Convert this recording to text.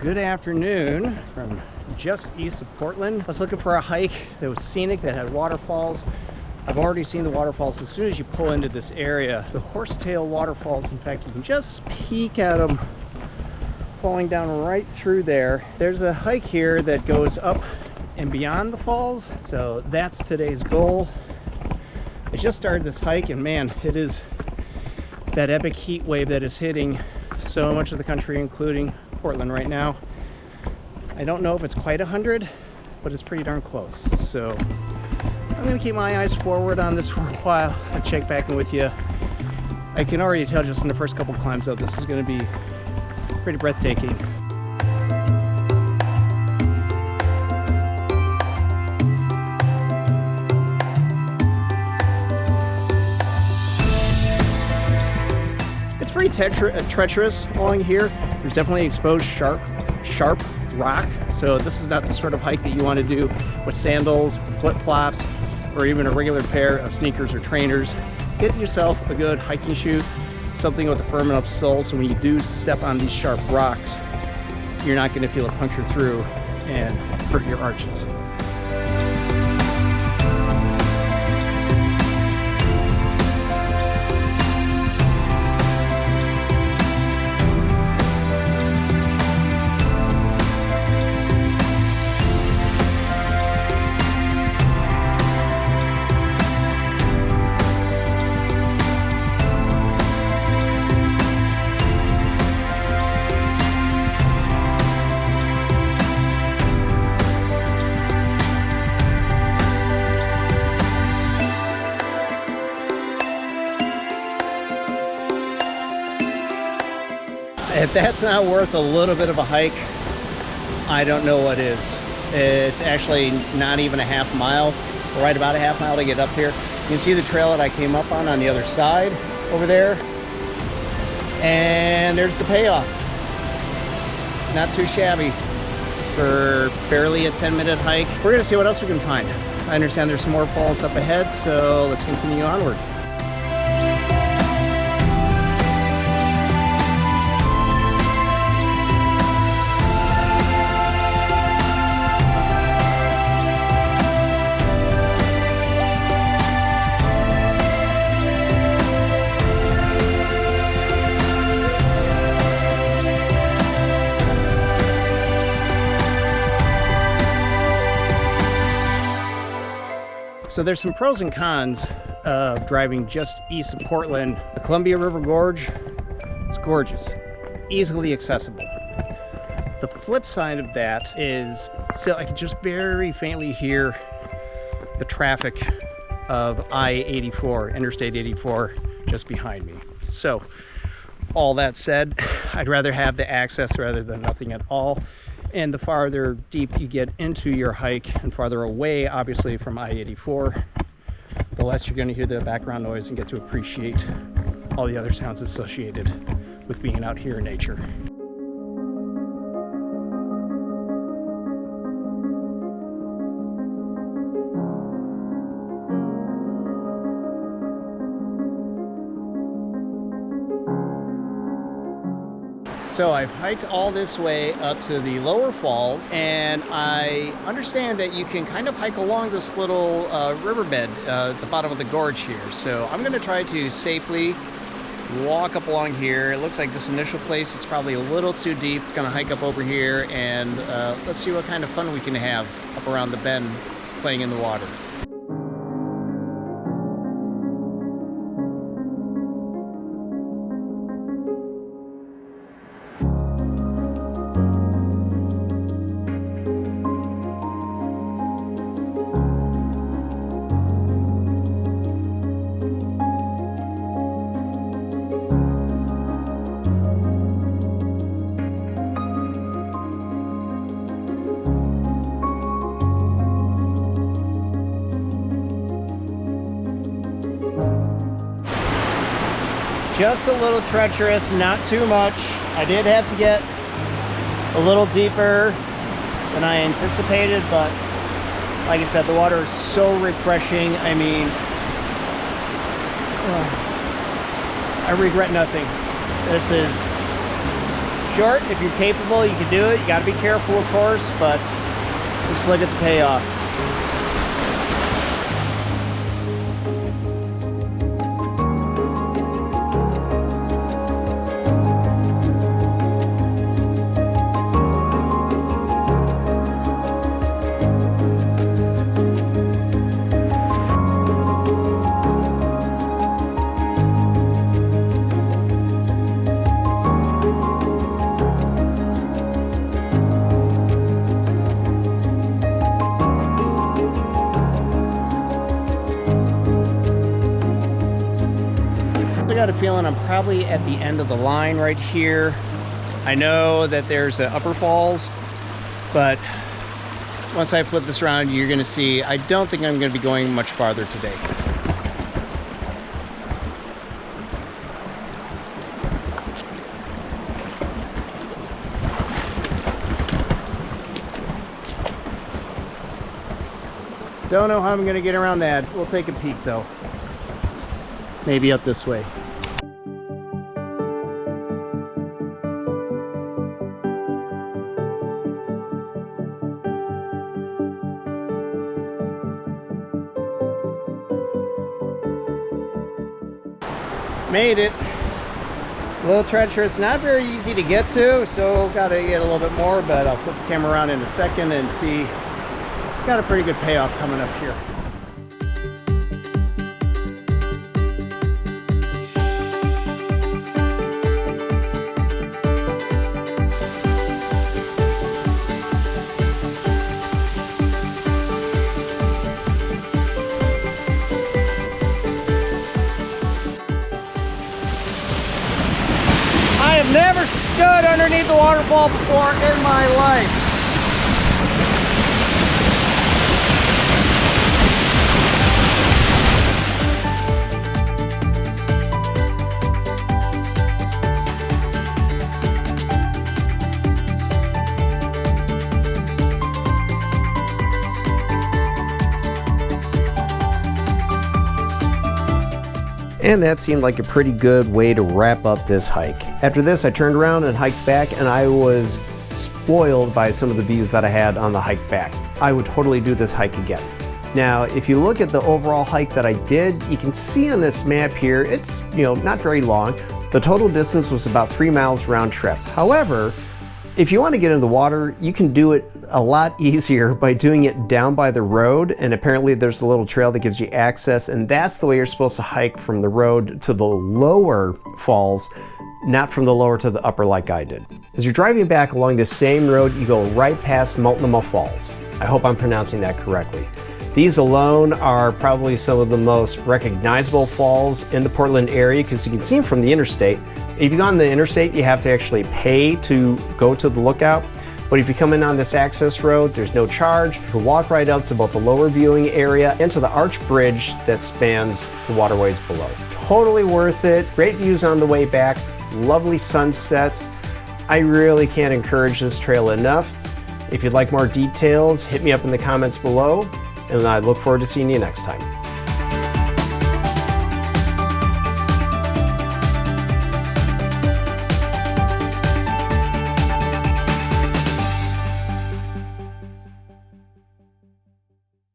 Good afternoon from just east of Portland. I was looking for a hike that was scenic, that had waterfalls. I've already seen the waterfalls as soon as you pull into this area. The Horsetail waterfalls, in fact, you can just peek at them falling down right through there. There's a hike here that goes up and beyond the falls, so that's today's goal. I just started this hike and man, it is that epic heat wave that is hitting so much of the country, including Portland right now. I don't know if it's quite 100, but it's pretty darn close. So I'm gonna keep my eyes forward on this for a while. I'll check back in with you. I can already tell just in the first couple climbs though, this is gonna be pretty breathtaking. It's pretty treacherous along here. There's definitely exposed sharp rock. So this is not the sort of hike that you want to do with sandals, flip-flops, or even a regular pair of sneakers or trainers. Get yourself a good hiking shoe, something with a firm enough sole so when you do step on these sharp rocks, you're not going to feel it puncture through and hurt your arches. If that's not worth a little bit of a hike, I don't know what is. It's actually not even a half mile, right about a half mile to get up here. You can see the trail that I came up on the other side over there. And there's the payoff. Not too shabby for barely a 10-minute hike. We're gonna see what else we can find. I understand there's some more falls up ahead, so let's continue onward. So there's some pros and cons of driving just east of Portland. The Columbia River Gorge, it's gorgeous, easily accessible. The flip side of that is still I can just very faintly hear the traffic of I-84, Interstate 84, just behind me. So all that said, I'd rather have the access rather than nothing at all. And the farther deep you get into your hike and farther away, obviously, from I-84, the less you're going to hear the background noise and get to appreciate all the other sounds associated with being out here in nature. So I've hiked all this way up to the lower falls, and I understand that you can kind of hike along this little riverbed at the bottom of the gorge here. So I'm going to try to safely walk up along here. It looks like this initial place, it's probably a little too deep. Going to hike up over here, and let's see what kind of fun we can have up around the bend playing in the water. Just a little treacherous, not too much. I did have to get a little deeper than I anticipated, but like I said, the water is so refreshing. I mean, I regret nothing. This is short. If you're capable, you can do it. You got to be careful, of course, but just look at the payoff. I got a feeling I'm probably at the end of the line right here. I know that there's the upper falls, but once I flip this around, you're gonna see, I don't think I'm gonna be going much farther today. Don't know how I'm gonna get around that. We'll take a peek though. Maybe up this way. Made it. A little treacherous, not very easy to get to, so gotta get a little bit more, but I'll flip the camera around in a second and see. Got a pretty good payoff coming up here. I have never stood underneath the waterfall before in my life. And that seemed like a pretty good way to wrap up this hike. After this, I turned around and hiked back, and I was spoiled by some of the views that I had on the hike back. I would totally do this hike again. Now, if you look at the overall hike that I did, you can see on this map here, it's, not very long. The total distance was about 3 miles round trip. However, if you want to get in the water, you can do it a lot easier by doing it down by the road, and apparently there's a little trail that gives you access, and that's the way you're supposed to hike from the road to the lower falls, not from the lower to the upper like I did. As you're driving back along this same road, you go right past Multnomah Falls. I hope I'm pronouncing that correctly. These alone are probably some of the most recognizable falls in the Portland area because you can see them from the interstate. If you go on the interstate, you have to actually pay to go to the lookout. But if you come in on this access road, there's no charge. You can walk right up to both the lower viewing area and to the arch bridge that spans the waterways below. Totally worth it. Great views on the way back. Lovely sunsets. I really can't encourage this trail enough. If you'd like more details, hit me up in the comments below, and I look forward to seeing you next time.